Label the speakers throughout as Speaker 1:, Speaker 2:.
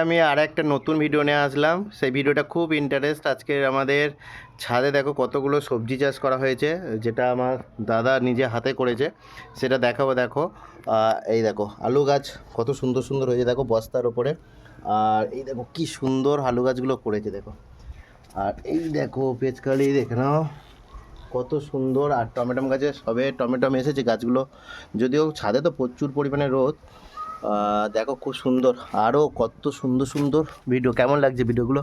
Speaker 1: আমি আর একটা নতুন ভিডিও নিয়ে আসলাম। সেই ভিডিওটা খুব ইন্টারেস্ট। আজকে আমাদের ছাদে দেখো কতগুলো সবজি চাষ করা হয়েছে, যেটা আমার দাদা নিজে হাতে করেছে, সেটা দেখাবো। দেখো এই দেখো আলু গাছ কত সুন্দর সুন্দর হয়েছে দেখো বস্তার ওপরে। আর এই দেখো কি সুন্দর আলু গাছগুলো করেছে দেখো। আর এই দেখো পেঁচকালি দেখে নাও কত সুন্দর। আর টমেটো গাছে সবে টমেটো এসেছে গাছগুলো, যদিও ছাদে তো প্রচুর পরিমাণে রোদ। দেখো খুব সুন্দর, আরও কত সুন্দর সুন্দর ভিডিও। কেমন লাগছে ভিডিওগুলো?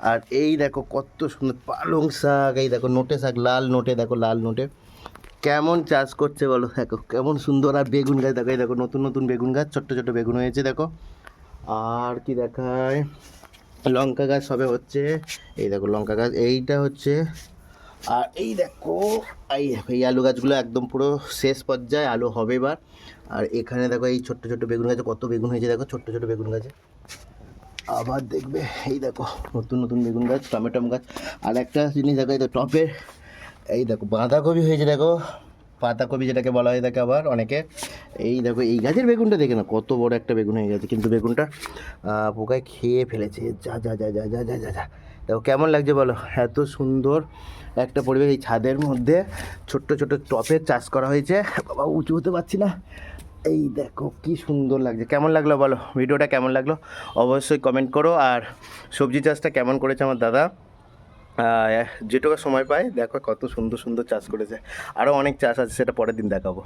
Speaker 1: আর এই দেখো কত সুন্দর পালং শাক, এই দেখো নোটে শাক, লাল নোটে, দেখো লাল নোটে কেমন চাষ করছে বলো, দেখো কেমন সুন্দর। আর বেগুন গাছ দেখো, এই দেখো নতুন নতুন বেগুন গাছ, ছোট্ট ছোট্ট বেগুন হয়েছে দেখো। আর কি দেখায়, লঙ্কা গাছ সবে হচ্ছে, এই দেখো লঙ্কা গাছ এইটা হচ্ছে। আর এই দেখো এই আলু গাছগুলো একদম পুরো শেষ পর্যায়ে, আলু হবে এবার। আর এখানে দেখো এই ছোট্ট ছোট্ট বেগুন গাছে কত বেগুন হয়েছে দেখো, ছোট্ট ছোট্ট বেগুন গাছে। আবার দেখবে এই দেখো নতুন নতুন বেগুন গাছ, টমেটো গাছ। আর একটা জিনিস দেখো, এই তো টপের এই দেখো বাঁধাকপি হয়েছে দেখো, পাতাকপি যেটাকে বলা হয় দেখে আবার অনেকে। এই দেখো এই গাছের বেগুনটা দেখে না কত বড় একটা বেগুন হয়ে গেছে, কিন্তু বেগুনটা পোকায় খেয়ে ফেলেছে। যা যা যা যা যা যা যা যা দেখো কেমন লাগছে বলো, এত সুন্দর একটা পরিবেশ। এই ছাদের মধ্যে ছোট্ট ছোট্ট টপের চাষ করা হয়েছে, বাবা উঁচু হতে পারছি না। এই দেখো কি সুন্দর লাগছে। কেমন লাগলো বলো, ভিডিওটা কেমন লাগলো অবশ্যই কমেন্ট করো। আর সবজি চাষটা কেমন করেছে আমার দাদা, যেটুকু সময় পায় দেখো কত সুন্দর সুন্দর চাষ করেছে। আরও অনেক চাষ আছে, সেটা পরের দিন দেখাবো।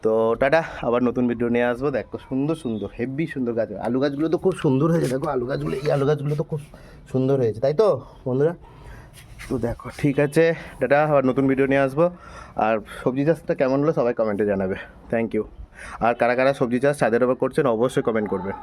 Speaker 1: তো টাটা, আবার নতুন ভিডিও নিয়ে আসবো। দেখো সুন্দর সুন্দর হেভি সুন্দর গাছ। আলু গাছগুলো তো খুব সুন্দর হয়েছে দেখো, আলু গাছগুলো, এই আলু গাছগুলো তো খুব সুন্দর হয়েছে, তাই তো বন্ধুরা? তো দেখো ঠিক আছে, টাটা, আবার নতুন ভিডিও নিয়ে আসবো। আর সবজি চাষটা কেমন হলো সবাই কমেন্টে জানাবে। Thank you. আর কারা কারা সবজি চাষ ছাদের ওপর করছেন অবশ্যই কমেন্ট করবেন।